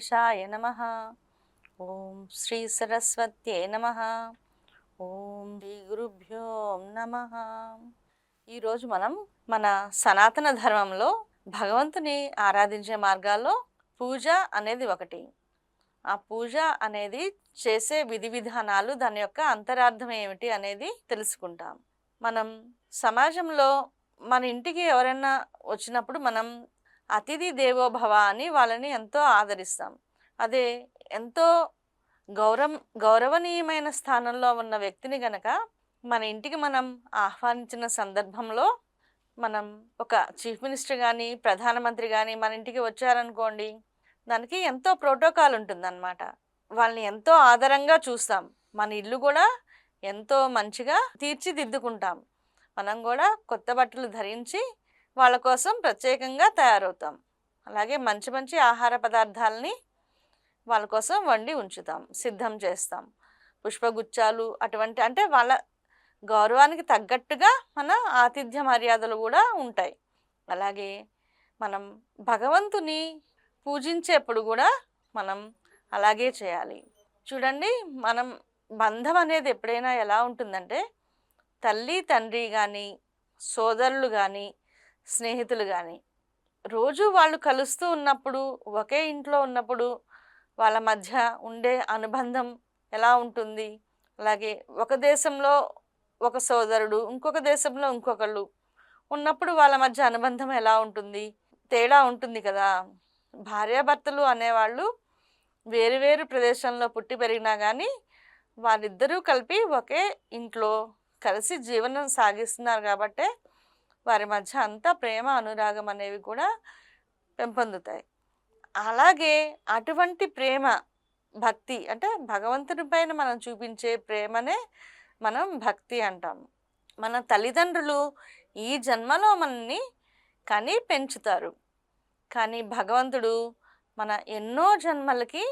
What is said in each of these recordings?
గణేశాయ నమః. ఓం శ్రీ సరస్వత్యై నమః. ఓం శ్రీ గురుభ్యో నమః. ఈరోజు మనం మన సనాతన ధర్మంలో భగవంతుని ఆరాధించే మార్గాల్లో పూజ అనేది ఒకటి. ఆ పూజ అనేది చేసే విధి విధానాలు, దాని యొక్క అంతరార్థం ఏమిటి అనేది తెలుసుకుంటాం. మనం సమాజంలో మన ఇంటికి ఎవరైనా వచ్చినప్పుడు మనం అతిథి దేవో భవ అని వాళ్ళని ఎంతో ఆదరిస్తాం. అదే ఎంతో గౌరవనీయమైన స్థానంలో ఉన్న వ్యక్తిని గనక మన ఇంటికి మనం ఆహ్వానించిన సందర్భంలో మనం ఒక చీఫ్ మినిస్టర్ కానీ ప్రధానమంత్రి కానీ మన ఇంటికి వచ్చారనుకోండి, దానికి ఎంతో ప్రోటోకాల్ ఉంటుందన్నమాట. వాళ్ళని ఎంతో ఆదరంగా చూస్తాం. మన ఇల్లు కూడా ఎంతో మంచిగా తీర్చిదిద్దుకుంటాం. మనం కూడా కొత్త బట్టలు ధరించి వాళ్ళ కోసం ప్రత్యేకంగా తయారవుతాం. అలాగే మంచి మంచి ఆహార పదార్థాలని వాళ్ళ కోసం వండి ఉంచుతాం, సిద్ధం చేస్తాం. పుష్పగుచ్చాలు అటువంటి, అంటే వాళ్ళ గౌరవానికి తగ్గట్టుగా మన ఆతిథ్య మర్యాదలు కూడా ఉంటాయి. అలాగే మనం భగవంతుని పూజించేప్పుడు కూడా మనం అలాగే చేయాలి. చూడండి, మనం బంధం అనేది ఎప్పుడైనా ఎలా ఉంటుందంటే, తల్లి తండ్రి కానీ, సోదరులు కానీ, స్నేహితులు కానీ రోజు వాళ్ళు కలుస్తూ ఉన్నప్పుడు, ఒకే ఇంట్లో ఉన్నప్పుడు వాళ్ళ మధ్య ఉండే అనుబంధం ఎలా ఉంటుంది? అలాగే ఒక దేశంలో ఒక సోదరుడు, ఇంకొక దేశంలో ఇంకొకళ్ళు ఉన్నప్పుడు వాళ్ళ మధ్య అనుబంధం ఎలా ఉంటుంది? తేడా ఉంటుంది కదా. భార్యాభర్తలు అనేవాళ్ళు వేరు వేరు ప్రదేశంలో పుట్టి పెరిగినా కానీ వారిద్దరూ కలిపి ఒకే ఇంట్లో కలిసి జీవనం సాగిస్తున్నారు కాబట్టే వారి మధ్య అంతా ప్రేమ అనురాగం అనేవి కూడా పెంపొందుతాయి. అలాగే అటువంటి ప్రేమ, భక్తి, అంటే భగవంతుని పైన మనం చూపించే ప్రేమనే మనం భక్తి అంటాం. మన తల్లిదండ్రులు ఈ జన్మలో మనల్ని కని పెంచుతారు, కానీ భగవంతుడు మన ఎన్నో జన్మలకి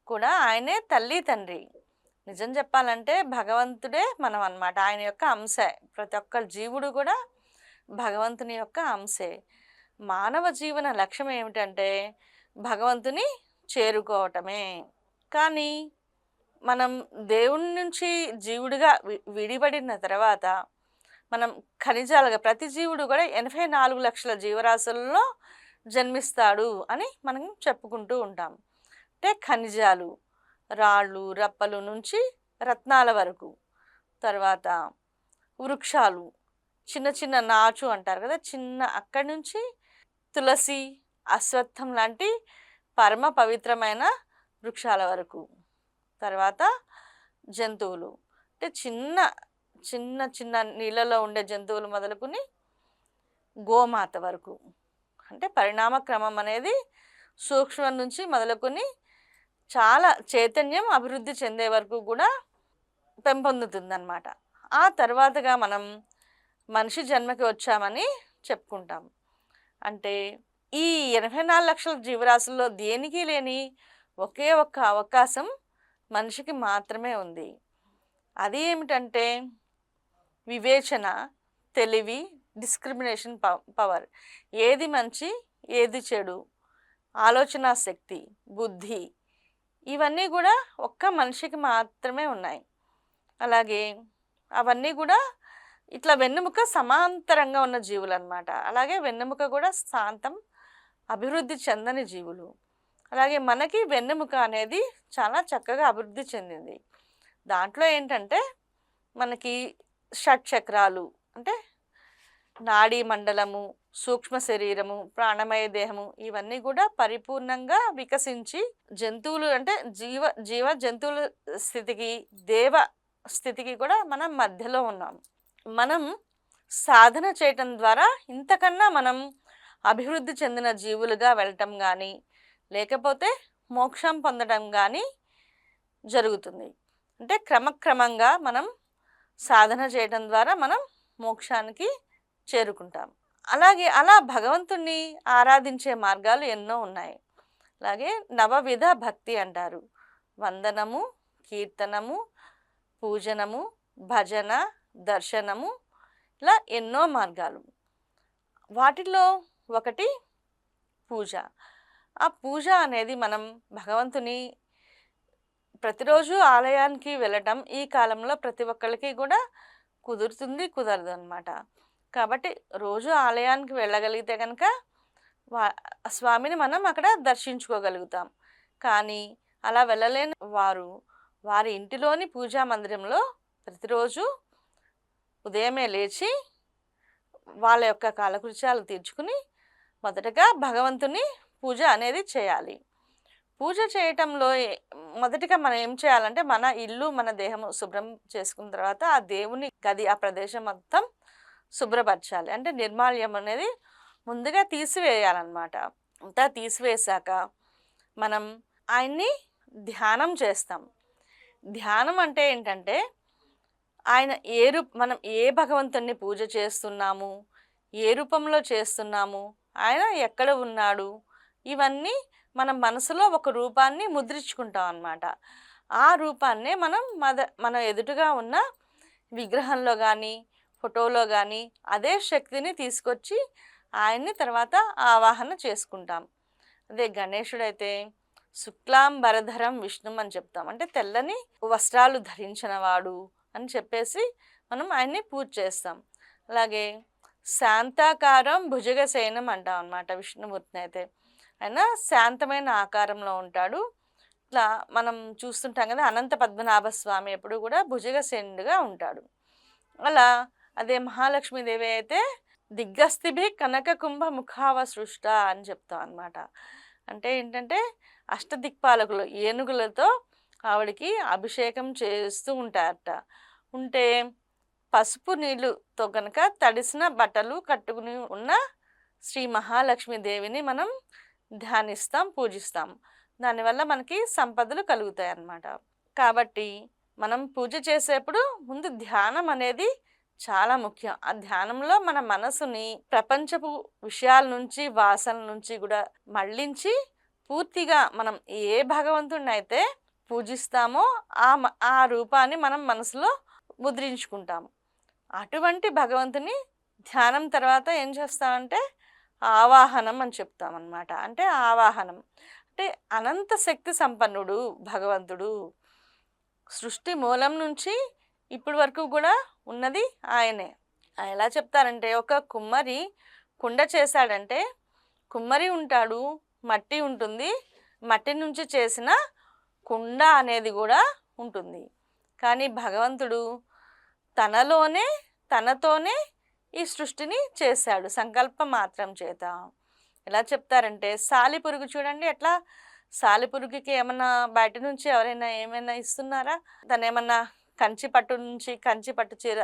కూడా ఆయనే తల్లి తండ్రి. నిజం చెప్పాలంటే భగవంతుడే మనం అన్నమాట, ఆయన యొక్క అంశే. ప్రతి ఒక్క జీవుడు కూడా భగవంతుని యొక్క అంశే. మానవ జీవన లక్ష్యం ఏమిటంటే భగవంతుని చేరుకోవటమే. కానీ మనం దేవుని నుంచి జీవుడిగా విడిపడిన తర్వాత మనం ఖనిజాలుగా, ప్రతి జీవుడు కూడా 84 లక్షల జీవరాశులలో జన్మిస్తాడు అని మనం చెప్పుకుంటూ ఉంటాం. అంటే ఖనిజాలు, రాళ్ళు రప్పలు నుంచి రత్నాల వరకు, తర్వాత వృక్షాలు, చిన్న చిన్న నాచు అంటారు కదా, చిన్న అక్కడి నుంచి తులసి, అశ్వత్థం లాంటి పరమ పవిత్రమైన వృక్షాల వరకు, తర్వాత జంతువులు, అంటే చిన్న చిన్న చిన్న నీళ్ళలో ఉండే జంతువులు మొదలుకొని గోమాత వరకు, అంటే పరిణామ క్రమం అనేది సూక్ష్మం నుంచి మొదలుకొని చాలా చైతన్యం అభివృద్ధి చెందే వరకు కూడా పెంపొందుతుందన్నమాట. ఆ తర్వాతగా మనం మనిషి జన్మకి వచ్చామని చెప్పుకుంటాం. అంటే ఈ 84 లక్షల జీవరాశుల్లో దేనికి లేని ఒకే ఒక్క అవకాశం మనిషికి మాత్రమే ఉంది. అది ఏమిటంటే వివేచన, తెలివి, డిస్క్రిమినేషన్ పవర్. ఏది మంచి, ఏది చెడు, ఆలోచన శక్తి, బుద్ధి, ఇవన్నీ కూడా ఒక్క మనిషికి మాత్రమే ఉన్నాయి. అలాగే అవన్నీ కూడా ఇట్లా వెన్నెముక సమాంతరంగా ఉన్న జీవులు అన్నమాట. అలాగే వెన్నెముక కూడా శాంతం, అభివృద్ధి చెందని జీవులు. అలాగే మనకి వెన్నెముక అనేది చాలా చక్కగా అభివృద్ధి చెందింది. దాంట్లో ఏంటంటే మనకి షట్చక్రాలు, అంటే నాడీ మండలము, సూక్ష్మ శరీరము, ప్రాణమయ దేహము, ఇవన్నీ కూడా పరిపూర్ణంగా వికసించి జంతువులు, అంటే జీవ జంతువుల స్థితికి, దేవ స్థితికి కూడా మనం మధ్యలో ఉన్నాం. మనం సాధన చేయటం ద్వారా ఇంతకన్నా మనం అభివృద్ధి చెందిన జీవులుగా వెళ్ళటం కానీ, లేకపోతే మోక్షం పొందడం కానీ జరుగుతుంది. అంటే క్రమక్రమంగా మనం సాధన చేయటం ద్వారా మనం మోక్షానికి చేరుకుంటాం. అలాగే అలా భగవంతుణ్ణి ఆరాధించే మార్గాలు ఎన్నో ఉన్నాయి. అలాగే నవవిధ భక్తి అంటారు. వందనము, కీర్తనము, పూజనము, భజన, దర్శనము, ఇలా ఎన్నో మార్గాలు. వాటిలో ఒకటి పూజ. ఆ పూజ అనేది మనం భగవంతుని ప్రతిరోజు ఆలయానికి వెళ్ళటం ఈ కాలంలో ప్రతి ఒక్కళ్ళకి కూడా కుదురుతుంది, కుదరదు అనమాట. కాబట్టి రోజు ఆలయానికి వెళ్ళగలిగితే కనుక వా స్వామిని మనం అక్కడ దర్శించుకోగలుగుతాం. కానీ అలా వెళ్ళలేని వారు వారి ఇంటిలోని పూజా మందిరంలో ప్రతిరోజు ఉదయమే లేచి వాళ్ళ యొక్క కాలకృత్యాలు తీర్చుకుని మొదటగా భగవంతుని పూజ అనేది చేయాలి. పూజ చేయటంలో మొదటిగా మనం ఏం చేయాలంటే మన ఇల్లు మన దేహము శుభ్రం చేసుకున్న తర్వాత ఆ దేవుని గది ఆ ప్రదేశం మొత్తం శుభ్రపరచాలి. అంటే నిర్మాల్యం అనేది ముందుగా తీసివేయాలన్నమాట. అంతా తీసివేశాక మనం ఆయన్ని ధ్యానం చేస్తాం. ధ్యానం అంటే ఏంటంటే ఆయన మనం ఏ భగవంతుణ్ణి పూజ చేస్తున్నాము, ఏ రూపంలో చేస్తున్నాము, ఆయన ఎక్కడ ఉన్నాడు, ఇవన్నీ మనం మనసులో ఒక రూపాన్ని ముద్రించుకుంటాం అన్నమాట. ఆ రూపాన్నే మనం మన ఎదుటగా ఉన్న విగ్రహంలో కానీ ఫోటోలో కానీ అదే శక్తిని తీసుకొచ్చి ఆయన్ని తర్వాత ఆవాహన చేసుకుంటాం. అదే గణేశుడైతే శుక్లాంబరధరం విష్ణుం అని చెప్తాం. అంటే తెల్లని వస్త్రాలు ధరించిన వాడు అని చెప్పేసి మనం ఆయన్ని పూజ చేస్తాం. అలాగే శాంతాకారం భుజగశయనం అంటాం అన్నమాట విష్ణుమూర్తిని అయితే. ఆయన శాంతమైన ఆకారంలో ఉంటాడు. ఇట్లా మనం చూస్తుంటాం కదా, అనంత పద్మనాభ స్వామి ఎప్పుడు కూడా భుజగశయనుడిగా ఉంటాడు. అలా అదే మహాలక్ష్మీదేవి అయితే దిగ్గస్థిభి కనక కుంభ ముఖావ సృష్ట అని చెప్తాం అన్నమాట. అంటే ఏంటంటే అష్టదిక్పాలకులు ఏనుగులతో ఆవిడికి అభిషేకం చేస్తూ ఉంటారట. ఉంటే పసుపు నీళ్ళుతో కనుక తడిసిన బట్టలు కట్టుకుని ఉన్న శ్రీ మహాలక్ష్మీదేవిని మనం ధ్యానిస్తాం, పూజిస్తాం. దానివల్ల మనకి సంపదలు కలుగుతాయి అన్నమాట. కాబట్టి మనం పూజ చేసేప్పుడు ముందు ధ్యానం అనేది చాలా ముఖ్యం. ఆ ధ్యానంలో మన మనసుని ప్రపంచపు విషయాల నుంచి వాసనల నుంచి కూడా మళ్ళించి పూర్తిగా మనం ఏ భగవంతుడిని అయితే పూజిస్తామో ఆ రూపాన్ని మనం మనసులో ముద్రించుకుంటాము. అటువంటి భగవంతుని ధ్యానం తర్వాత ఏం చేస్తామంటే ఆవాహనం అని చెప్తామన్నమాట. అంటే ఆవాహనం అంటే అనంత శక్తి సంపన్నుడు భగవంతుడు. సృష్టి మూలం నుంచి ఇప్పటి వరకు కూడా ఉన్నది ఆయనే. ఎలా చెప్తారంటే ఒక కుమ్మరి కుండ చేశాడంటే కుమ్మరి ఉంటాడు, మట్టి ఉంటుంది, మట్టి నుంచి చేసిన కుండ అనేది కూడా ఉంటుంది. కానీ భగవంతుడు తనలోనే తనతోనే ఈ సృష్టిని చేశాడు సంకల్ప మాత్రం చేత. ఎలా చెప్తారంటే సాలిపురుగు చూడండి, ఎట్లా సాలిపురుగుకి ఏమన్నా బయట నుంచి ఎవరైనా ఏమైనా ఇస్తున్నారా? తను ఏమన్నా కంచి పట్టు నుంచి కంచి పట్టు చీర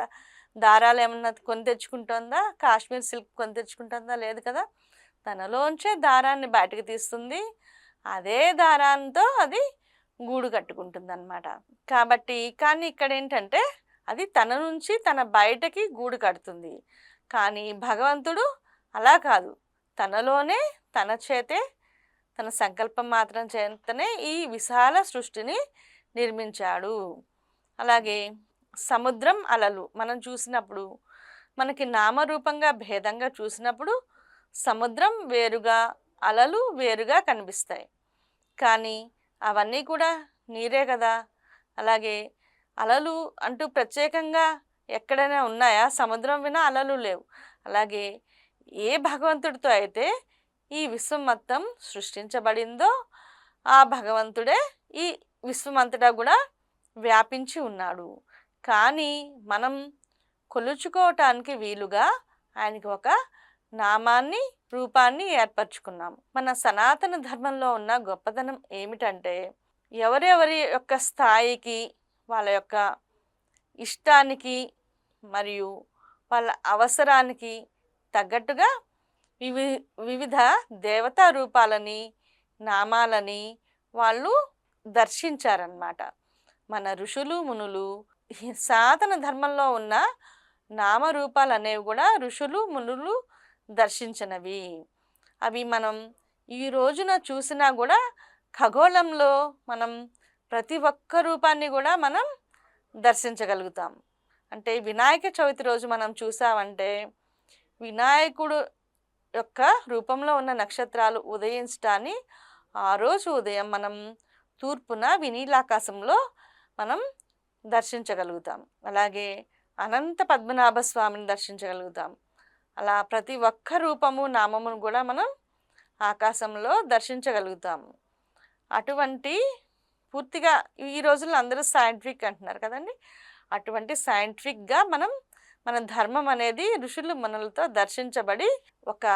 దారాలు ఏమన్నా కొని తెచ్చుకుంటుందా? కాశ్మీర్ సిల్క్ కొని తెచ్చుకుంటుందా? లేదు కదా. తనలోంచే దారాన్ని బయటకు తీస్తుంది, అదే దారాంతో అది గూడు కట్టుకుంటుంది అన్నమాట. కాబట్టి కానీ ఇక్కడ ఏంటంటే అది తన నుంచి తన బయటకి గూడు కడుతుంది. కానీ భగవంతుడు అలా కాదు, తనలోనే తన చేతే తన సంకల్పం మాత్రం చేతనే ఈ విశాల సృష్టిని నిర్మించాడు. అలాగే సముద్రం అలలు మనం చూసినప్పుడు మనకి నామరూపంగా భేదంగా చూసినప్పుడు సముద్రం వేరుగా అలలు వేరుగా కనిపిస్తాయి. కానీ అవన్నీ కూడా నీరే కదా. అలాగే అలలు అంటూ ప్రత్యేకంగా ఎక్కడైనా ఉన్నాయా? సముద్రం వినా అలలు లేవు. అలాగే ఏ భగవంతుడితో అయితే ఈ విశ్వం మొత్తం సృష్టించబడిందో ఆ భగవంతుడే ఈ విశ్వమంతటా కూడా వ్యాపించి ఉన్నాడు. కానీ మనం కొలుచుకోవటానికి వీలుగా ఆయనకి ఒక నామాన్ని రూపాన్ని ఏర్పరచుకున్నాం. మన సనాతన ధర్మంలో ఉన్న గొప్పతనం ఏమిటంటే ఎవరెవరి యొక్క స్థాయికి, వాళ్ళ యొక్క ఇష్టానికి మరియు వాళ్ళ అవసరానికి తగ్గట్టుగా వివిధ దేవతా రూపాలని నామాలని వాళ్ళు దర్శించారన్నమాట. మన ఋషులు మునులు సనాతన ధర్మంలో ఉన్న నామరూపాలు అనేవి కూడా ఋషులు మునులు దర్శించినవి. అవి మనం ఈ రోజున చూసినా కూడా ఖగోళంలో మనం ప్రతి ఒక్క రూపాన్ని కూడా మనం దర్శించగలుగుతాం. అంటే వినాయక చవితి రోజు మనం చూసామంటే వినాయకుడు యొక్క రూపంలో ఉన్న నక్షత్రాలు ఉదయించడాన్ని ఆ రోజు ఉదయం మనం తూర్పున వినీలాకాశంలో మనం దర్శించగలుగుతాం. అలాగే అనంత పద్మనాభ స్వామిని దర్శించగలుగుతాం. అలా ప్రతి ఒక్క రూపము, నామమును కూడా మనం ఆకాశంలో దర్శించగలుగుతాము. అటువంటి పూర్తిగా ఈ రోజుల్లో అందరూ సైంటిఫిక్ అంటున్నారు కదండి. అటువంటి సైంటిఫిక్గా మన ధర్మం అనేది ఋషులు మనలతో దర్శించబడి ఒక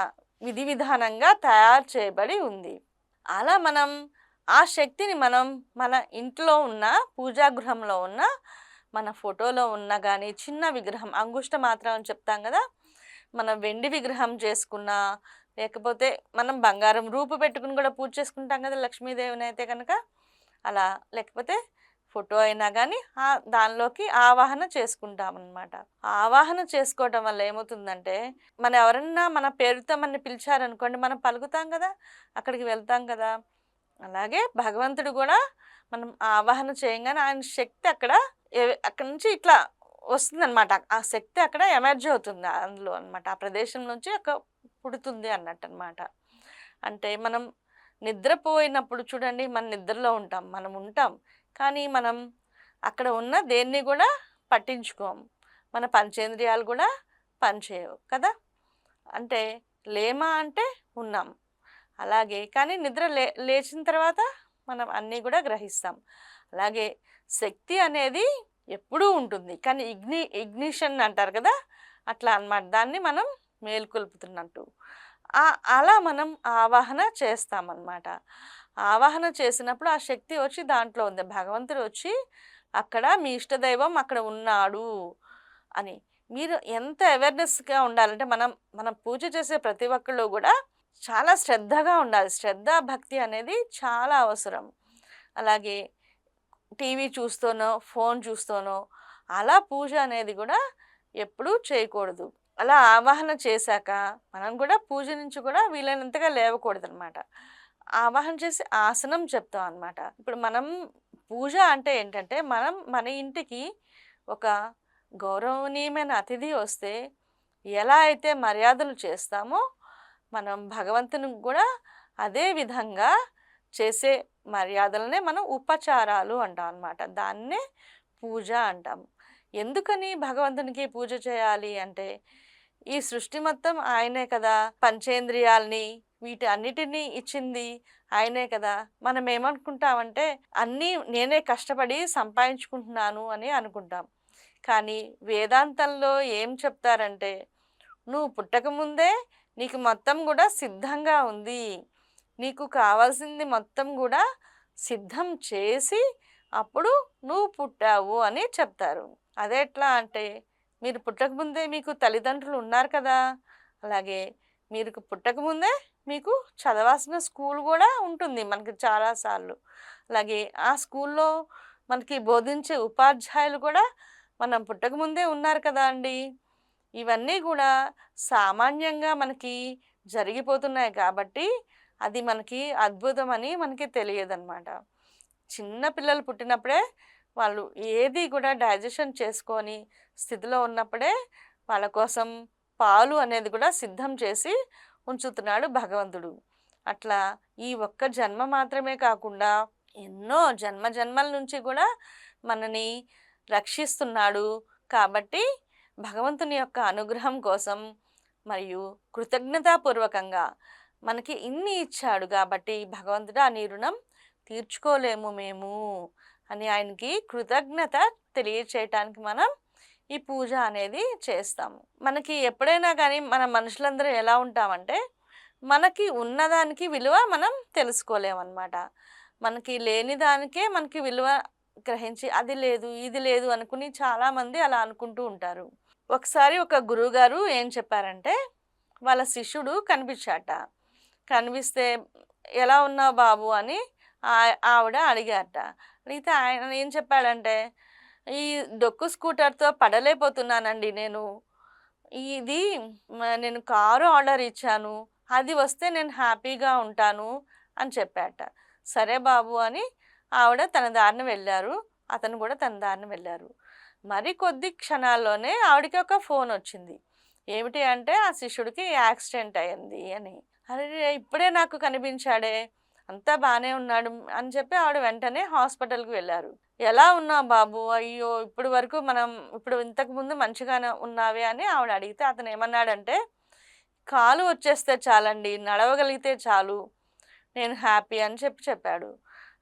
విధి విధానంగా తయారు చేయబడి ఉంది. అలా మనం ఆ శక్తిని మనం మన ఇంట్లో ఉన్న పూజా గృహంలో ఉన్న మన ఫోటోలో ఉన్న కానీ చిన్న విగ్రహం అంగుష్ట మాత్రం అని చెప్తాం కదా, మనం వెండి విగ్రహం చేసుకున్నా లేకపోతే మనం బంగారం రూపు పెట్టుకుని కూడా పూజ చేసుకుంటాం కదా లక్ష్మీదేవిని అయితే కనుక, అలా లేకపోతే ఫోటో అయినా కానీ దానిలోకి ఆవాహన చేసుకుంటాం అన్నమాట. ఆవాహన చేసుకోవటం వల్ల ఏమవుతుందంటే మన ఎవరన్నా మన పేరుతో మన పిలిచారనుకోండి, మనం పలుకుతాం కదా, అక్కడికి వెళ్తాం కదా. అలాగే భగవంతుడు కూడా మనం ఆవాహన చేయంగానే ఆయన శక్తి అక్కడి నుంచి ఇట్లా వస్తుందన్నమాట. ఆ శక్తి అక్కడ ఎమర్జ్ అవుతుంది అందులో అన్నమాట. ఆ ప్రదేశం నుంచి పుడుతుంది అన్నట్టు అనమాట. అంటే మనం నిద్రపోయినప్పుడు చూడండి, మన నిద్రలో ఉంటాం, మనం ఉంటాం, కానీ మనం అక్కడ ఉన్న దేన్ని కూడా పట్టించుకోము. మన పంచేంద్రియాలు కూడా పనిచేయవు కదా. అంటే లేమా అంటే ఉన్నాం, అలాగే కానీ నిద్ర లేచిన తర్వాత మనం అన్నీ కూడా గ్రహిస్తాం. అలాగే శక్తి అనేది ఎప్పుడూ ఉంటుంది, కానీ ఇగ్నిషన్ అంటారు కదా, అట్లా అన్నమాట. దాన్ని మనం మేల్కొల్పుతున్నట్టు అలా మనం ఆవాహన చేస్తామన్నమాట. ఆవాహన చేసినప్పుడు ఆ శక్తి వచ్చి దాంట్లో ఉంది, భగవంతుడు వచ్చి అక్కడ మీ ఇష్టదైవం అక్కడ ఉన్నాడు అని మీరు ఎంత అవేర్నెస్గా ఉండాలంటే మనం పూజ చేసే ప్రతి ఒక్కళ్ళు కూడా చాలా శ్రద్ధగా ఉండాలి. శ్రద్ధ భక్తి అనేది చాలా అవసరం. అలాగే టీవీ చూస్తూనో ఫోన్ చూస్తూనో అలా పూజ అనేది కూడా ఎప్పుడూ చేయకూడదు. అలా ఆవాహన చేశాక మనం కూడా పూజ నుంచి కూడా వీలైనంతగా లేవకూడదు అనమాట. ఆవాహన చేసి ఆసనం చెప్తాం అనమాట. ఇప్పుడు మనం పూజ అంటే ఏంటంటే మన ఇంటికి ఒక గౌరవనీయమైన అతిథి వస్తే ఎలా అయితే మర్యాదలు చేస్తామో మనం భగవంతునికి కూడా అదే విధంగా చేసే మర్యాదలనే మనం ఉపచారాలు అంటాం అన్నమాట. దాన్నే పూజ అంటాం. ఎందుకని భగవంతునికి పూజ చేయాలి అంటే ఈ సృష్టి మొత్తం ఆయనే కదా, పంచేంద్రియాల్ని వీటి అన్నిటినీ ఇచ్చింది ఆయనే కదా. మనం ఏమనుకుంటామంటే అన్నీ నేనే కష్టపడి సంపాదించుకుంటున్నాను అని అనుకుంటాం. కానీ వేదాంతంలో ఏం చెప్తారంటే నువ్వు పుట్టకముందే నీకు మొత్తం కూడా సిద్ధంగా ఉంది, నీకు కావాల్సింది మొత్తం కూడా సిద్ధం చేసి అప్పుడు నువ్వు పుట్టావు అని చెప్తారు. అదెట్లా అంటే మీరు పుట్టకముందే మీకు తల్లిదండ్రులు ఉన్నారు కదా, అలాగే మీరు పుట్టకముందే మీకు చదవాల్సిన స్కూల్ కూడా ఉంటుంది మనకి చాలాసార్లు. అలాగే ఆ స్కూల్లో మనకి బోధించే ఉపాధ్యాయులు కూడా మనం పుట్టకముందే ఉన్నారు కదా అండి. ఇవన్నీ కూడా సామాన్యంగా మనకి జరిగిపోతున్నాయి కాబట్టి అది మనకి అద్భుతం అని మనకి తెలియదన్నమాట. చిన్న పిల్లలు పుట్టినప్పుడే వాళ్ళు ఏది కూడా డైజెషన్ చేసుకొని స్థితిలో ఉన్నప్పుడే వాళ్ళ కోసం పాలు అనేది కూడా సిద్ధం చేసి ఉంచుతున్నాడు భగవంతుడు. అట్లా ఈ ఒక్క జన్మ మాత్రమే కాకుండా ఎన్నో జన్మల నుంచి కూడా మనని రక్షిస్తున్నాడు. కాబట్టి భగవంతుని యొక్క అనుగ్రహం కోసం మరియు కృతజ్ఞతాపూర్వకంగా మనకి ఇన్ని ఇచ్చాడు కాబట్టి భగవంతుడు ఆ రుణం తీర్చుకోలేము మేము అని ఆయనకి కృతజ్ఞత తెలియచేయటానికి మనం ఈ పూజ అనేది చేస్తాము. మనకి ఎప్పుడైనా కానీ మన మనుషులందరూ ఎలా ఉంటామంటే మనకి ఉన్నదానికి విలువ మనం తెలుసుకోలేమన్నమాట. మనకి లేని దానికే మనకి విలువ గ్రహించి అది లేదు ఇది లేదు అనుకుని చాలామంది అలా అనుకుంటూ ఉంటారు. ఒకసారి ఒక గురువుగారు ఏం చెప్పారంటే వాళ్ళ శిష్యుడు కనిపించాట. కనిపిస్తే ఎలా ఉన్నావు బాబు అని ఆవిడ అడిగారట. అడిగితే ఆయన ఏం చెప్పాడంటే ఈ డొక్కు స్కూటర్తో పడలేకపోతున్నానండి నేను కారు ఆర్డర్ ఇచ్చాను, అది వస్తే నేను హ్యాపీగా ఉంటాను అని చెప్పాట. సరే బాబు అని ఆవిడ తన దారిని వెళ్ళారు, అతను కూడా తన దారిని వెళ్ళారు. మరి కొద్ది క్షణాల్లోనే ఆవిడకి ఒక ఫోన్ వచ్చింది. ఏమిటి అంటే ఆ శిష్యుడికి యాక్సిడెంట్ అయింది అని. అరే ఇప్పుడే నాకు కనిపించాడే అంతా బానే ఉన్నాడు అని చెప్పి ఆవిడ వెంటనే హాస్పిటల్‌కి వెళ్లారు. "ఎలా ఉన్నావు బాబు? అయ్యో! ఇప్పటి వరకు ఇప్పుడు ఇంతకుముందు మంచిగానే ఉన్నావే" అని ఆవిడ అడిగితే అతనేమన్నాడంటే, "కాలు వచ్చేస్తే చాలండి. నడవగలిగితే చాలు. నేను హ్యాపీ" అని చెప్పాడు.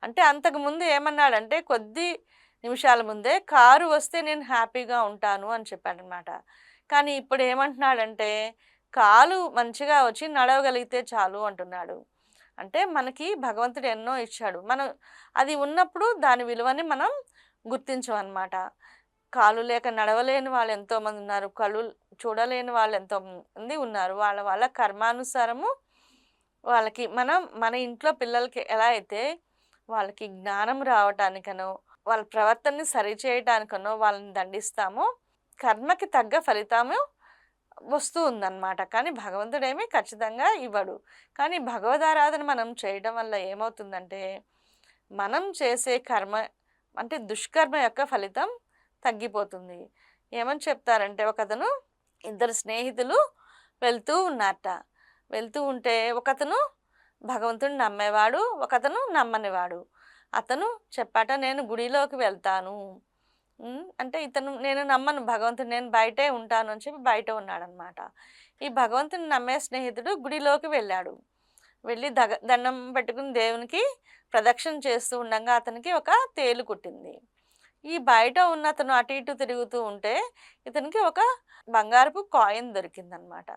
అంటే అంతకుముందు ఏమన్నాడంటే కొద్ది నిమిషాల ముందే కారు వస్తే నేను హ్యాపీగా ఉంటాను అని చెప్పాడనమాట. కానీ ఇప్పుడు ఏమంటున్నాడంటే కాలు మంచిగా వచ్చి నడవగలిగితే చాలు అంటున్నాడు. అంటే మనకి భగవంతుడు ఎన్నో ఇచ్చాడు. మనం అది ఉన్నప్పుడు దాని విలువని మనం గుర్తించమనమాట. కాళ్ళు లేక నడవలేని వాళ్ళు ఎంతోమంది ఉన్నారు. కళ్ళు చూడలేని వాళ్ళు ఎంతో మంది ఉన్నారు. వాళ్ళ వాళ్ళ కర్మానుసారము వాళ్ళకి మన ఇంట్లో పిల్లలకి ఎలా అయితే వాళ్ళకి జ్ఞానం రావటానికనో, వాళ్ళ ప్రవర్తనని సరిచేయటానికనో వాళ్ళని దండిస్తామో, కర్మకి తగ్గ ఫలితము వస్తూ ఉందన్నమాట. కానీ భగవంతుడేమి ఖచ్చితంగా ఇవ్వడు. కానీ భగవదారాధన మనం చేయడం వల్ల ఏమవుతుందంటే, మనం చేసే కర్మ అంటే దుష్కర్మ యొక్క ఫలితం తగ్గిపోతుంది. ఏమని చెప్తారంటే ఒకతను ఇద్దరు స్నేహితులు వెళ్తూ ఉన్నారట. వెళ్తూ ఉంటే ఒకతను భగవంతుడిని నమ్మేవాడు, ఒకతను నమ్మనివాడు. అతను చెప్పాట నేను గుడిలోకి వెళ్తాను. అంటే నేను నమ్మను భగవంతుడిని, నేను బయటే ఉంటాను అని చెప్పి బయట ఉన్నాడనమాట. ఈ భగవంతుడిని నమ్మే స్నేహితుడు గుడిలోకి వెళ్ళాడు. వెళ్ళి దండం పెట్టుకుని దేవునికి ప్రదక్షిణ చేస్తూ ఉండంగా అతనికి ఒక తేలు కుట్టింది. ఈ బయట ఉన్న అతను అటు ఇటు తిరుగుతూ ఉంటే ఇతనికి ఒక బంగారపు కాయిన్ దొరికిందనమాట.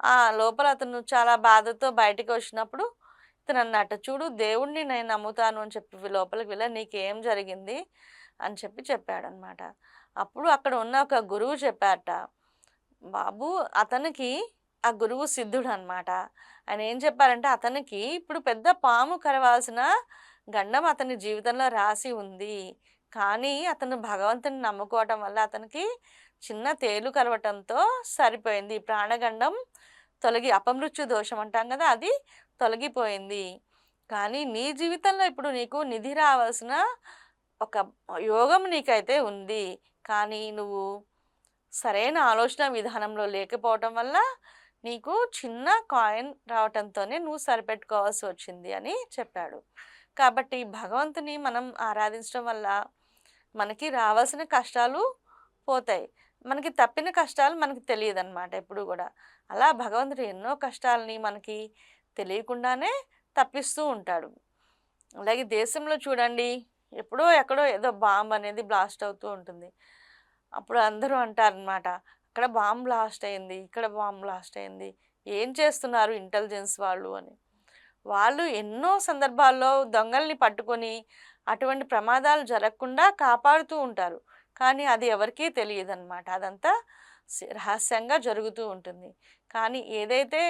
ఆ లోపల అతను చాలా బాధతో బయటికి వచ్చినప్పుడు ఇతను అన్నట్టు, చూడు దేవుణ్ణి నేను నమ్ముతాను అని చెప్పి లోపలికి వెళ్ళా, నీకేం జరిగింది అని చెప్పాడనమాట. అప్పుడు అక్కడ ఉన్న ఒక గురువు చెప్పారట, బాబు అతనికి ఆ గురువు సిద్ధుడు అనమాట. ఆయన ఏం చెప్పారంటే అతనికి ఇప్పుడు పెద్ద పాము కరవాల్సిన గండం అతని జీవితంలో రాసి ఉంది. కానీ అతను భగవంతుని నమ్ముకోవటం వల్ల అతనికి చిన్న తేలు కరవటంతో సరిపోయింది. ప్రాణగండం అపమృత్యు దోషం అంటాం కదా, అది తొలగిపోయింది. కానీ నీ జీవితంలో ఇప్పుడు నీకు నిధి రావాల్సిన ఒక యోగం నీకైతే ఉంది. కానీ నువ్వు సరైన ఆలోచన విధానంలో లేకపోవటం వల్ల నీకు చిన్న కాయిన్ రావటంతోనే నువ్వు సరిపెట్టుకోవాల్సి వచ్చింది అని చెప్పాడు. కాబట్టి భగవంతుని మనం ఆరాధించడం వల్ల మనకి రావాల్సిన కష్టాలు పోతాయి. మనకి తప్పిన కష్టాలు మనకి తెలియదన్నమాట ఎప్పుడు కూడా. అలా భగవంతుడు ఎన్నో కష్టాలని మనకి తెలియకుండానే తప్పిస్తూ ఉంటాడు. అలాగే దేశంలో చూడండి, ఎప్పుడో ఎక్కడో ఏదో బాంబ్ అనేది బ్లాస్ట్ అవుతూ ఉంటుంది. అప్పుడు అందరూ అంటారనమాట, అక్కడ బాంబ్ బ్లాస్ట్ అయింది, ఇక్కడ బాంబ్ బ్లాస్ట్ అయింది, ఏం చేస్తున్నారు ఇంటెలిజెన్స్ వాళ్ళు అని. వాళ్ళు ఎన్నో సందర్భాల్లో దొంగల్ని పట్టుకొని అటువంటి ప్రమాదాలు జరగకుండా కాపాడుతూ ఉంటారు. కానీ అది ఎవరికీ తెలియదన్నమాట. అదంతా రహస్యంగా జరుగుతూ ఉంటుంది. కానీ ఏదైతే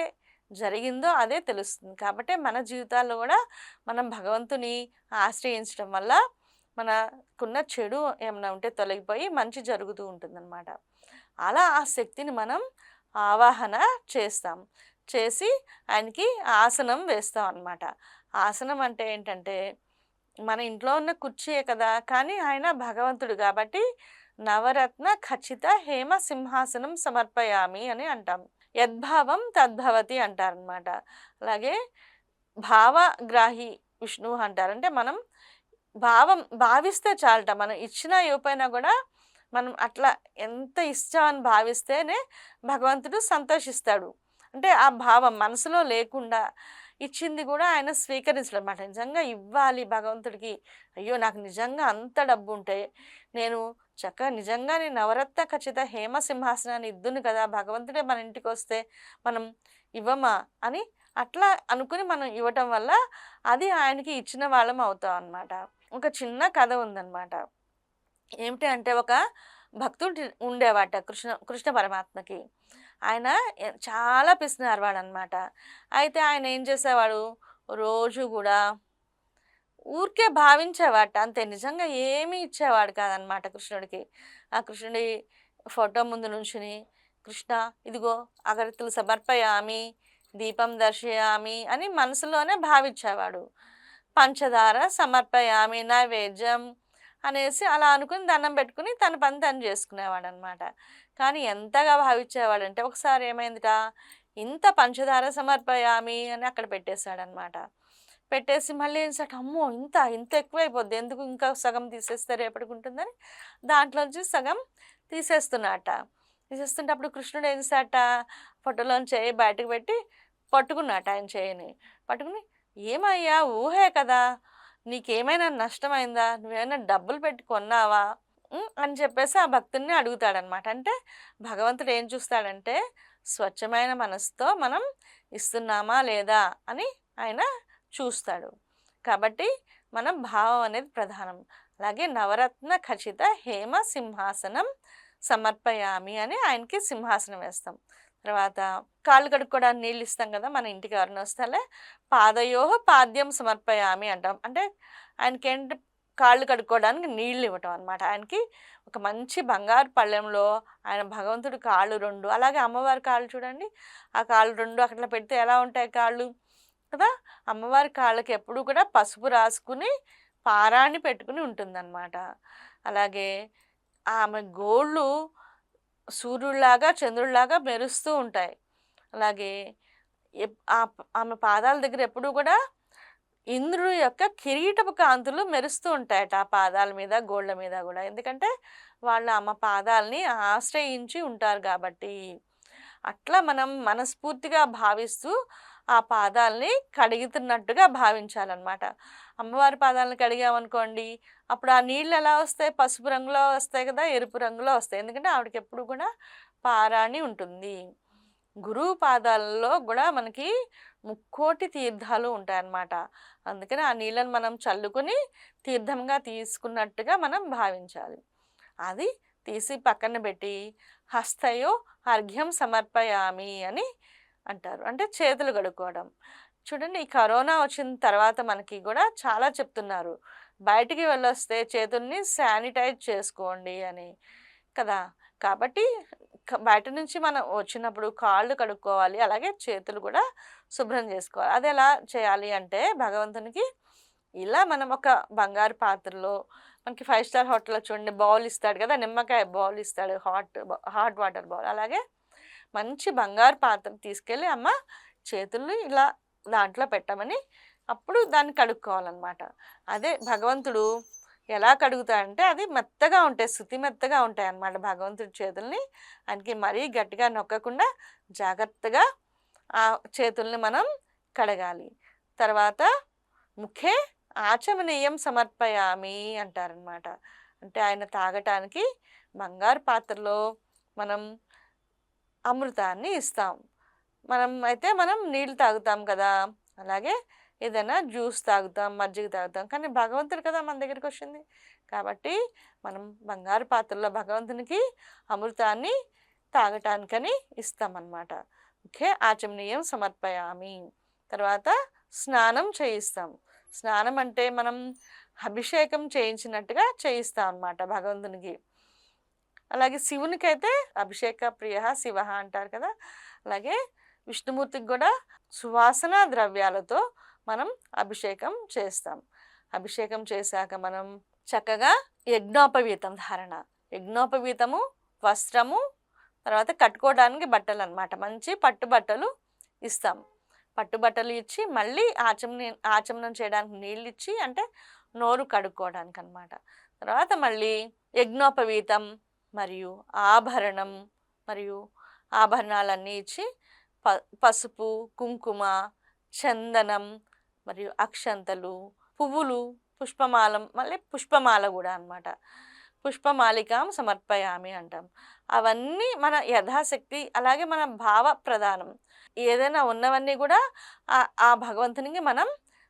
జరిగిందో అదే తెలుస్తుంది. కాబట్టి మన జీవితాల్లో కూడా మనం భగవంతుని ఆశ్రయించడం వల్ల మనకున్న చెడు ఏమైనా ఉంటే తొలగిపోయి మంచి జరుగుతూ ఉంటుందన్నమాట. అలా ఆ శక్తిని మనం ఆవాహన చేస్తాం. చేసి ఆయనకి ఆసనం వేస్తాం అన్నమాట. ఆసనం అంటే ఏంటంటే మన ఇంట్లో ఉన్న కుర్చీయే కదా, కానీ ఆయన భగవంతుడు కాబట్టి నవరత్న ఖచ్చిత హేమ సింహాసనం సమర్పయామి అని అంటాం. యద్భావం తద్భవతి అంటారనమాట. అలాగే భావగ్రాహి విష్ణువు అంటారు. అంటే మనం భావిస్తే చాలట, మనం ఇచ్చినా ఇవ్వకపోయినా కూడా మనం అట్లా ఎంత ఇష్టం అని భావిస్తేనే భగవంతుడు సంతోషిస్తాడు. అంటే ఆ భావం మనసులో లేకుండా ఇచ్చింది కూడా ఆయన స్వీకరించడం అన్నమాట. నిజంగా ఇవ్వాలి భగవంతుడికి, అయ్యో నాకు నిజంగా అంత డబ్బు ఉంటే నేను చక్కగా నిజంగానే నవరత్న ఖచ్చిత హేమ సింహాసనాన్ని ఇద్దును కదా, భగవంతుడే మన ఇంటికి వస్తే మనం ఇవ్వమా అని అట్లా అనుకుని మనం ఇవ్వటం వల్ల అది ఆయనకి ఇచ్చిన వాళ్ళం అవుతాం అన్నమాట. ఒక చిన్న కథ ఉందన్నమాట. ఏమిటి అంటే ఒక భక్తుడు ఉండేవాట కృష్ణ పరమాత్మకి. ఆయన చాలా పిసినారివాడు అనమాట. అయితే ఆయన ఏం చేసేవాడు, రోజు కూడా ఊరికే భావించేవాట అంతే, నిజంగా ఏమీ ఇచ్చేవాడు కాదనమాట కృష్ణుడికి. ఆ కృష్ణుడి ఫోటో ముందు నుంచుని, కృష్ణ ఇదిగో అగరత్తులు సమర్పయామి, దీపం దర్శయామి అని మనసులోనే భావించేవాడు. పంచదార సమర్పయామి నైవేద్యం అనేసి అలా అనుకుని దండం పెట్టుకుని తన పని తను చేసుకునేవాడు అనమాట. కానీ ఎంతగా భావించేవాడంటే ఒకసారి ఏమైందిట, ఇంత పంచదార సమర్పయామి అని అక్కడ పెట్టేశాడనమాట. పెట్టేసి మళ్ళీ ఏంటంటే అమ్మో ఇంత ఇంత ఎక్కువైపోద్ది ఎందుకు ఇంకా సగం తీసేస్తే రేపటికి ఉంటుందని దాంట్లోంచి సగం తీసేస్తున్నట. తీసేస్తుంటే అప్పుడు కృష్ణుడు ఏం చేశాట, పొట్టలోంచి చేయి బయటకు పెట్టి పట్టుకున్నట ఆయన చేయిని. పట్టుకుని ఏమయ్యా ఊహే కదా, నీకేమైనా నష్టమైందా, నువ్వేమైనా డబ్బులు పెట్టి కొన్నావా అని చెప్పేసి ఆ భక్తుడిని అడుగుతాడనమాట. అంటే భగవంతుడు ఏం చూస్తాడంటే స్వచ్ఛమైన మనసుతో మనం ఇస్తున్నామా లేదా అని ఆయన చూస్తాడు. కాబట్టి మనం భావం అనేది ప్రధానం. అలాగే నవరత్న ఖచిత హేమ సింహాసనం సమర్పయామి అని ఆయనకి సింహాసనం వేస్తాం. తర్వాత కాళ్ళు కడుక్కోవడానికి నీళ్ళు ఇస్తాం కదా మన ఇంటికి ఎవరిని వస్తాలే, పాదయోహ పాద్యం సమర్పయామి అంటాం. అంటే ఆయనకి ఏంటి కాళ్ళు కడుక్కోవడానికి నీళ్ళు ఇవ్వటం అనమాట. ఆయనకి ఒక మంచి బంగారు పళ్ళెంలో ఆయన భగవంతుడి కాళ్ళు రెండు, అలాగే అమ్మవారి కాళ్ళు చూడండి, ఆ కాళ్ళు రెండు అట్లా పెడితే ఎలా ఉంటాయి కాళ్ళు కదా. అమ్మవారి కాళ్ళకి ఎప్పుడు కూడా పసుపు రాసుకుని పారాణి పెట్టుకుని ఉంటుందన్నమాట. అలాగే ఆమె గోళ్ళు సూర్యుడిలాగా చంద్రుడిలాగా మెరుస్తూ ఉంటాయి. అలాగే ఆమె పాదాల దగ్గర ఎప్పుడు కూడా ఇంద్రుడి యొక్క కిరీటపు కాంతులు మెరుస్తూ ఉంటాయట ఆ పాదాల మీద గోళ్ళ మీద కూడా. ఎందుకంటే వాళ్ళు ఆమె పాదాలని ఆశ్రయించి ఉంటారు కాబట్టి. అట్లా మనం మనస్ఫూర్తిగా భావిస్తూ ఆ పాదాలని కడుగుతున్నట్టుగా భావించాలన్నమాట. అమ్మవారి పాదాలను కడిగామనుకోండి, అప్పుడు ఆ నీళ్ళు ఎలా వస్తాయి, పసుపు రంగులో వస్తాయి కదా, ఎరుపు రంగులో వస్తాయి. ఎందుకంటే ఆవిడకి ఎప్పుడు కూడా పారాణి ఉంటుంది. గురువు పాదాలలో కూడా మనకి ముక్కోటి తీర్థాలు ఉంటాయన్నమాట. అందుకని ఆ నీళ్ళని మనం చల్లుకొని తీర్థంగా తీసుకున్నట్టుగా మనం భావించాలి. అది తీసి పక్కన పెట్టి హస్తయో అర్ఘ్యం సమర్పయామి అని అంటారు. అంటే చేతులు కడుక్కోవడం. చూడండి ఈ కరోనా వచ్చిన తర్వాత మనకి కూడా చాలా చెప్తున్నారు, బయటికి వెళ్ళొస్తే చేతుల్ని శానిటైజ్ చేసుకోండి అని కదా. కాబట్టి బయట నుంచి మనం వచ్చినప్పుడు కాళ్ళు కడుక్కోవాలి, అలాగే చేతులు కూడా శుభ్రం చేసుకోవాలి. అది ఎలా చేయాలి అంటే భగవంతునికి ఇలా మనం ఒక బంగారు పాత్రలో, మనకి 5 స్టార్ హోటల్లో చూడండి బౌల్ ఇస్తాడు కదా, నిమ్మకాయ బౌల్ ఇస్తాడు, హాట్ వాటర్ బౌల్. అలాగే మంచి బంగారు పాత్ర తీసుకెళ్ళి అమ్మ చేతుల్ని ఇలా దాంట్లో పెట్టమని అప్పుడు దాన్ని కడుక్కోవాలన్నమాట. అదే భగవంతుడు ఎలా కడుగుతాడంటే అది మెత్తగా ఉంటాయి, శుతి మెత్తగా ఉంటాయి అన్నమాట భగవంతుడి చేతుల్ని. ఆయనకి మరీ గట్టిగా నొక్కకుండా జాగ్రత్తగా ఆ చేతుల్ని మనం కడగాలి. తర్వాత ముఖే ఆచమనీయం సమర్పయామి అంటారనమాట. అంటే ఆయన తాగటానికి బంగారు పాత్రలో మనం అమృతాన్ని ఇస్తాం. మనం నీళ్ళు తాగుతాం కదా, అలాగే ఏదైనా జ్యూస్ తాగుతాం, మజ్జిగ తాగుతాం. కానీ భగవంతుడు కదా మన దగ్గరికి వచ్చింది, కాబట్టి మనం బంగారు పాత్రలో భగవంతునికి అమృతాన్ని తాగటానికని ఇస్తామన్నమాట. ఓకే, ఆచమనీయం సమర్పయామి. తర్వాత స్నానం చేయిస్తాం. స్నానం అంటే మనం అభిషేకం చేయించినట్టుగా చేయిస్తాం అన్నమాట భగవంతునికి. అలాగే శివునికి అయితే అభిషేక ప్రియ శివ అంటారు కదా. అలాగే విష్ణుమూర్తికి కూడా సువాసన ద్రవ్యాలతో మనం అభిషేకం చేస్తాం. అభిషేకం చేశాక మనం చక్కగా యజ్ఞోపవీతం ధారణ, యజ్ఞోపవీతము, వస్త్రము, తర్వాత కట్టుకోవడానికి బట్టలు అన్నమాట. మంచి పట్టుబట్టలు ఇస్తాం. పట్టుబట్టలు ఇచ్చి మళ్ళీ ఆచమనం చేయడానికి నీళ్ళు ఇచ్చి, అంటే నోరు కడుక్కోవడానికి అన్నమాట. తర్వాత మళ్ళీ యజ్ఞోపవీతం మరియు ఆభరణం మరియు ఆభరణాలన్నీ ఇచ్చి పసుపు, కుంకుమ, చందనం మరియు అక్షంతలు, పువ్వులు, మళ్ళీ పుష్పమాల కూడా అన్నమాట. పుష్పమాలికాం సమర్పయామి అంటాం. అవన్నీ మన యథాశక్తి, అలాగే మన భావ ప్రధానం. ఏదైనా ఉన్నవన్నీ కూడా ఆ భగవంతునికి మనం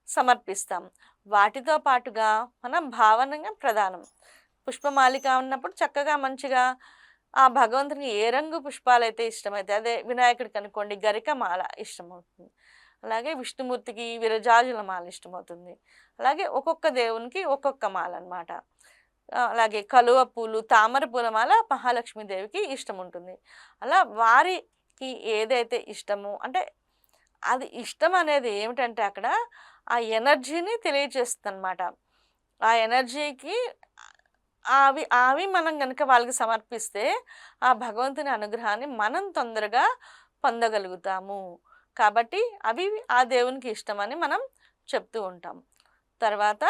సమర్పిస్తాం. వాటితో పాటుగా మన భావనగా ప్రధానం. పుష్పమాలిక ఉన్నప్పుడు చక్కగా మంచిగా ఆ భగవంతునికి ఏ రంగు పుష్పాలు అయితే ఇష్టమైతే, అదే వినాయకుడికి అనుకోండి గరిక మాల ఇష్టమవుతుంది, అలాగే విష్ణుమూర్తికి విరజాజుల మాల ఇష్టమవుతుంది, అలాగే ఒక్కొక్క దేవునికి ఒక్కొక్క మాల అన్నమాట. అలాగే కలువ పూలు, తామర పూల మాల మహాలక్ష్మీదేవికి ఇష్టం ఉంటుంది. అలా వారికి ఏదైతే ఇష్టమో, అంటే అది ఇష్టం అనేది ఏమిటంటే అక్కడ ఆ ఎనర్జీని తెలియజేస్తుంది అన్నమాట. ఆ ఎనర్జీకి అవి మనం కనుక వాళ్ళకి సమర్పిస్తే ఆ భగవంతుని అనుగ్రహాన్ని మనం తొందరగా పొందగలుగుతాము. కాబట్టి అవి ఆ దేవునికి ఇష్టమని మనం చెప్తూ ఉంటాం. తర్వాత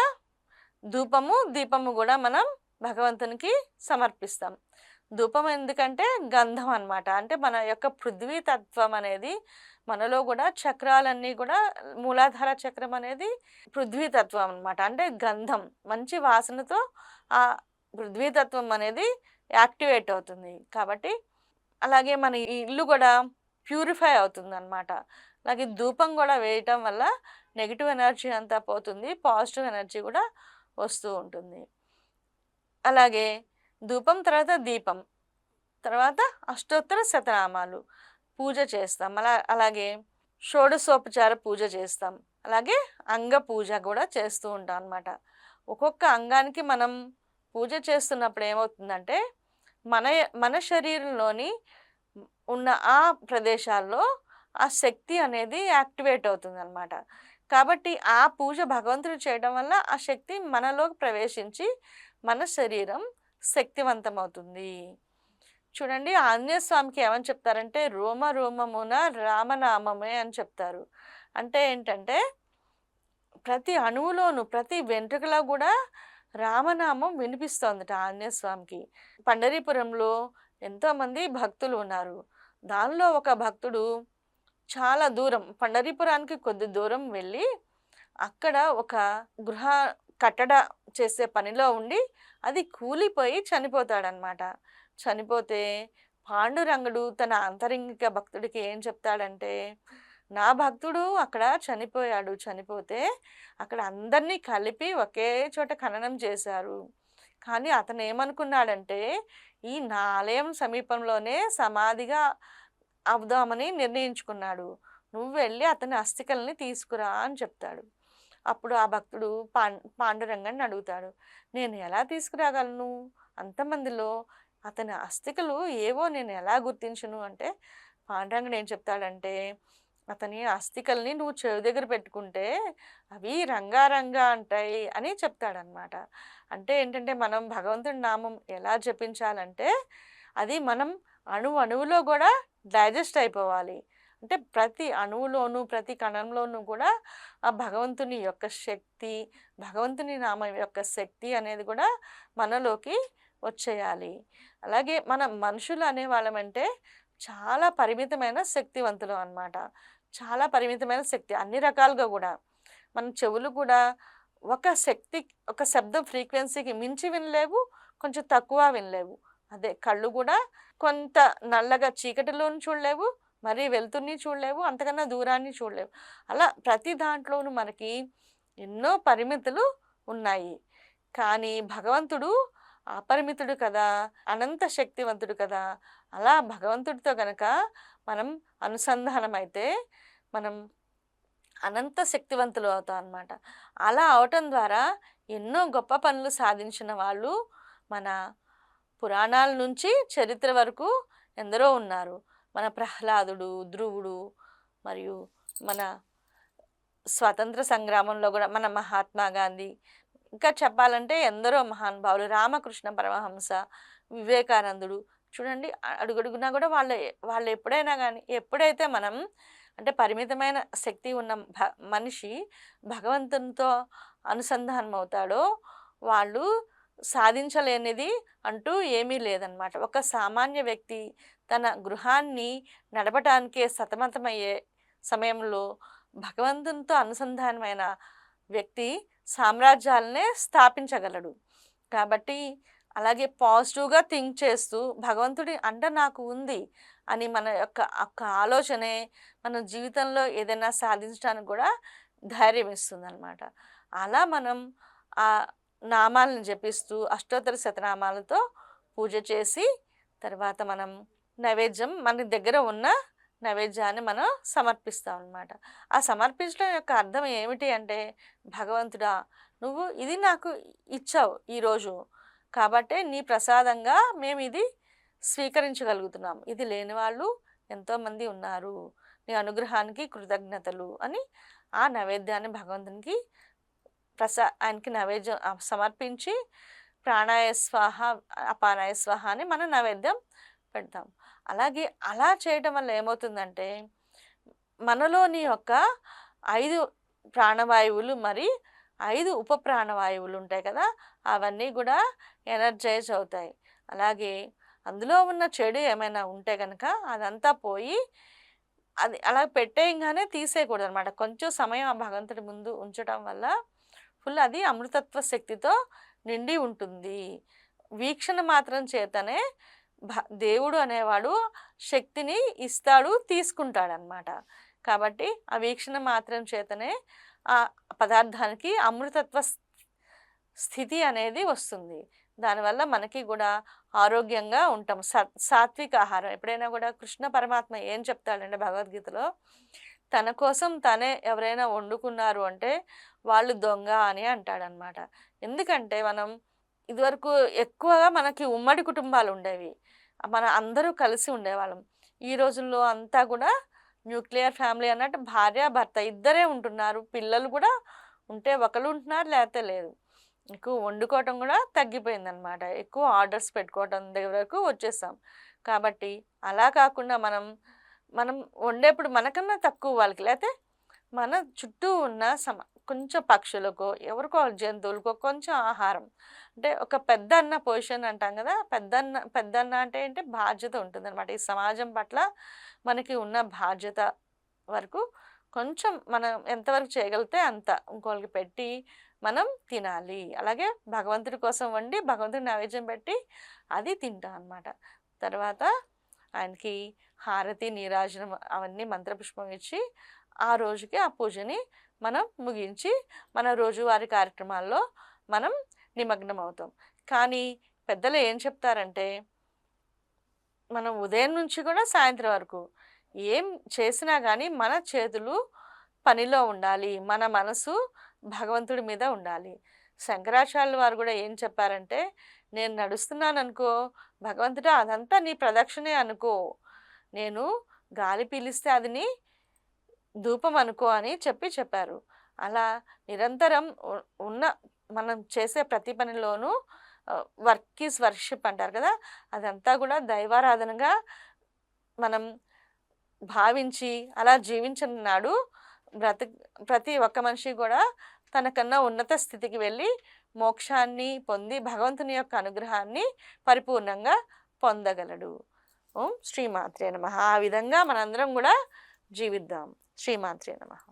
ధూపము, దీపము కూడా మనం భగవంతునికి సమర్పిస్తాం. ధూపం ఎందుకంటే గంధం అన్నమాట. అంటే మన యొక్క పృథ్వీ తత్వం అనేది మనలో కూడా చక్రాలన్నీ కూడా మూలాధార చక్రం అనేది పృథ్వీ తత్వం అన్నమాట. అంటే గంధం మంచి వాసనతో ఆ పృథ్వీ తత్వం అనేది యాక్టివేట్ అవుతుంది. కాబట్టి అలాగే మన ఈ ఇల్లు కూడా ప్యూరిఫై అవుతుందన్నమాట. అలాగే ధూపం కూడా వేయటం వల్ల నెగెటివ్ ఎనర్జీ అంతా పోతుంది. పాజిటివ్ ఎనర్జీ కూడా వస్తూ ఉంటుంది. అలాగే ధూపం తర్వాత దీపం, తర్వాత అష్టోత్తర శతనామాలు పూజ చేస్తాం. అలాగే షోడశోపచార పూజ చేస్తాం. అలాగే అంగ పూజ కూడా చేస్తూ ఉంటాం అన్నమాట. ఒక్కొక్క అంగానికి మనం పూజ చేస్తున్నప్పుడు ఏమవుతుందంటే మన మన శరీరంలోని ఉన్న ఆ ప్రదేశాల్లో ఆ శక్తి అనేది యాక్టివేట్ అవుతుందన్నమాట. కాబట్టి ఆ పూజ భగవంతుడు చేయడం వల్ల ఆ శక్తి మనలోకి ప్రవేశించి మన శరీరం శక్తివంతమవుతుంది. చూడండి ఆంజనేయ స్వామికి ఏమని చెప్తారంటే రోమ రోమమున రామనామమే అని చెప్తారు. అంటే ఏంటంటే ప్రతి అణువులోను ప్రతి వెంట్రుకలో కూడా రామనామం వినిపిస్తోందట ఆంజనేయ స్వామికి. పండరీపురంలో ఎంతోమంది భక్తులు ఉన్నారు. దానిలో ఒక భక్తుడు చాలా దూరం పండరీపురానికి కొద్ది దూరం వెళ్ళి అక్కడ ఒక గృహ కట్టడ చేసే పనిలో ఉండి అది కూలిపోయి చనిపోతాడనమాట. చనిపోతే పాండురంగుడు తన అంతరంగిక భక్తుడికి ఏం చెప్తాడంటే నా భక్తుడు అక్కడ చనిపోయాడు, చనిపోతే అక్కడ అందరినీ కలిపి ఒకే చోట ఖననం చేశారు. కానీ అతను ఏమనుకున్నాడంటే ఈ నా ఆలయం సమీపంలోనే సమాధిగా అవుదామని నిర్ణయించుకున్నాడు. నువ్వు వెళ్ళి అతని అస్థికల్ని తీసుకురా అని చెప్తాడు. అప్పుడు ఆ భక్తుడు పాండురంగన్ని అడుగుతాడు, నేను ఎలా తీసుకురాగలను అంతమందిలో, అతని అస్థికలు ఏవో నేను ఎలా గుర్తించును అంటే పాండురంగడు ఏం చెప్తాడంటే అతని అస్థికల్ని నువ్వు చెవి దగ్గర పెట్టుకుంటే అవి రంగారంగా అంటాయి అని చెప్తాడనమాట. అంటే ఏంటంటే మనం భగవంతుడి నామం ఎలా జపించాలంటే అది మనం అణువులో కూడా డైజెస్ట్ అయిపోవాలి. అంటే ప్రతి అణువులోనూ ప్రతి కణంలోనూ కూడా ఆ భగవంతుని యొక్క శక్తి, భగవంతుని నామం యొక్క శక్తి అనేది కూడా మనలోకి వచ్చేయాలి. అలాగే మనం మనుషులు అనేవాళ్ళమంటే చాలా పరిమితమైన శక్తివంతులు అన్నమాట. చాలా పరిమితమైన శక్తి అన్ని రకాలుగా కూడా. మన చెవులు కూడా ఒక శక్తి ఒక శబ్దం ఫ్రీక్వెన్సీకి మించి వినలేవు, కొంచెం తక్కువ వినలేవు. అదే కళ్ళు కూడా కొంత నల్లగా చీకటిలోని చూడలేవు, మరి వెలుతురిని చూడలేవు, అంతకన్నా దూరాన్ని చూడలేవు. అలా ప్రతి దాంట్లోనూ మనకి ఎన్నో పరిమితులు ఉన్నాయి. కానీ భగవంతుడు అపరిమితుడు కదా, అనంత శక్తివంతుడు కదా. అలా భగవంతుడితో గనక మనం అనుసంధానం అయితే మనం అనంత శక్తివంతులు అవుతాం అన్నమాట. అలా అవటం ద్వారా ఎన్నో గొప్ప పనులు సాధించిన వాళ్ళు మన పురాణాల నుంచి చరిత్ర వరకు ఎందరో ఉన్నారు. మన ప్రహ్లాదుడు, ధ్రువుడు, మరియు మన స్వతంత్ర సంగ్రామంలో కూడా మన మహాత్మా గాంధీ, ఇంకా చెప్పాలంటే ఎందరో మహానుభావులు, రామకృష్ణ పరమహంస, వివేకానందుడు. చూడండి అడుగడుగునా కూడా వాళ్ళు ఎప్పుడైనా కానీ ఎప్పుడైతే మనం అంటే పరిమితమైన శక్తి ఉన్న మనిషి భగవంతునితో అనుసంధానం అవుతాడో వాళ్ళు సాధించలేనిది అంటూ ఏమీ లేదనమాట. ఒక సామాన్య వ్యక్తి తన గృహాన్ని నడపటానికే సతమతమయ్యే సమయంలో భగవంతునితో అనుసంధానమైన వ్యక్తి సామ్రాజ్యాలనే స్థాపించగలడు. కాబట్టి అలాగే పాజిటివ్గా థింక్ చేస్తూ భగవంతుడి అంట నాకు ఉంది అని మన యొక్క ఆలోచనే మన జీవితంలో ఏదైనా సాధించడానికి కూడా ధైర్యం ఇస్తుంది అనమాట. అలా మనం ఆ నామాలను జపిస్తూ అష్టోత్తర శతనామాలతో పూజ చేసి తర్వాత మనం నైవేద్యం మన దగ్గర ఉన్న నైవేద్యాన్ని మనం సమర్పిస్తాం అన్నమాట. ఆ సమర్పించడం యొక్క అర్థం ఏమిటి అంటే భగవంతుడా నువ్వు ఇది నాకు ఇచ్చావు ఈరోజు, కాబట్టే నీ ప్రసాదంగా మేము ఇది స్వీకరించగలుగుతున్నాం. ఇది లేని వాళ్ళు ఎంతోమంది ఉన్నారు, నీ అనుగ్రహానికి కృతజ్ఞతలు అని ఆ నైవేద్యాన్ని భగవంతునికి ఆయనకి నైవేద్యం సమర్పించి ప్రాణాయ స్వాహ అపానాయ స్వాహ అని మనం నైవేద్యం పెడతాం. అలాగే అలా చేయడం వల్ల ఏమవుతుందంటే మనలోని యొక్క 5 ప్రాణవాయువులు, మరి 5 ఉప ప్రాణవాయువులు ఉంటాయి కదా, అవన్నీ కూడా ఎనర్జైజ్ అవుతాయి. అలాగే అందులో ఉన్న చెడు ఏమైనా ఉంటే కనుక అదంతా పోయి అది అలా పెట్టేయంగానే తీసేయకూడదు అనమాట. కొంచెం సమయం ఆ భగవంతుడి ముందు ఉంచటం వల్ల ఫుల్ అది అమృతత్వ శక్తితో నిండి ఉంటుంది. వీక్షణ మాత్రం చేతనే దేవుడు అనేవాడు శక్తిని ఇస్తాడు, తీసుకుంటాడనమాట. కాబట్టి ఆ వీక్షణ మాత్రం చేతనే ఆ పదార్థానికి అమృతత్వ స్థితి అనేది వస్తుంది. దానివల్ల మనకి కూడా ఆరోగ్యంగా ఉంటాం. సాత్విక ఆహారం ఎప్పుడైనా కూడా కృష్ణ పరమాత్మ ఏం చెప్తాడంటే భగవద్గీతలో, తన కోసం తనే ఎవరైనా వండుకున్నారు అంటే వాళ్ళు దొంగ అని అంటాడనమాట. ఎందుకంటే మనం ఇదివరకు ఎక్కువగా మనకి ఉమ్మడి కుటుంబాలు ఉండేవి, మన అందరూ కలిసి ఉండేవాళ్ళం. ఈ రోజుల్లో అంతా కూడా న్యూక్లియర్ ఫ్యామిలీ అన్నట్టు భార్య భర్త ఇద్దరే ఉంటున్నారు, పిల్లలు కూడా ఉంటే ఒకరు ఉంటున్నారు, లేకపోతే లేదు. ఎక్కువ వండుకోవటం కూడా తగ్గిపోయిందనమాట. ఎక్కువ ఆర్డర్స్ పెట్టుకోవటం దగ్గరకు వచ్చేసాం. కాబట్టి అలా కాకుండా మనం వండేప్పుడు మనకన్నా తక్కువ వాళ్ళకి, లేకపోతే మన చుట్టూ ఉన్న కొంచెం పక్షులకో ఎవరికో జంతువులకో కొంచెం ఆహారం, అంటే ఒక పెద్దన్న పొజిషన్ అంటాం కదా, పెద్దన్న అంటే ఏంటి, బాధ్యత ఉంటుందన్నమాట. ఈ సమాజం పట్ల మనకి ఉన్న బాధ్యత వరకు కొంచెం మనం ఎంతవరకు చేయగలిగితే అంత ఇంకోళ్ళకి పెట్టి మనం తినాలి. అలాగే భగవంతుడి కోసం వండి భగవంతుడి నైవేద్యం పెట్టి అది తింటాం అన్నమాట. తర్వాత ఆయనకి హారతి, నీరాజనం అవన్నీ మంత్రపుష్పం ఇచ్చి ఆ రోజుకి ఆ పూజని మనం ముగించి మన రోజువారీ కార్యక్రమాల్లో మనం నిమగ్నం అవుతాం. కానీ పెద్దలు ఏం చెప్తారంటే, మనం ఉదయం నుంచి కూడా సాయంత్రం వరకు ఏం చేసినా కానీ మన చేతులు పనిలో ఉండాలి, మన మనసు భగవంతుడి మీద ఉండాలి. శంకరాచార్యుల వారు కూడా ఏం చెప్పారంటే, నేను నడుస్తున్నాను అనుకో భగవంతుడా అదంతా నీ ప్రదక్షిణే అనుకో, నేను గాలి పీలిస్తే అది నీ ధూపం అనుకో అని చెప్పారు. అలా నిరంతరం ఉన్న మనం చేసే ప్రతి పనిలోనూ వర్క్ ఈజ్ వర్షిప్ అంటారు కదా, అదంతా కూడా దైవారాధనగా మనం భావించి అలా జీవించిన నాడు ప్రతి ఒక్క మనిషి కూడా తనకన్నా ఉన్నత స్థితికి వెళ్ళి మోక్షాన్ని పొంది భగవంతుని యొక్క అనుగ్రహాన్ని పరిపూర్ణంగా పొందగలడు. ఓం శ్రీమాత్రే నమః. ఆ విధంగా మనందరం కూడా జీవిద్దాం. శ్రీమాత్రే నమః.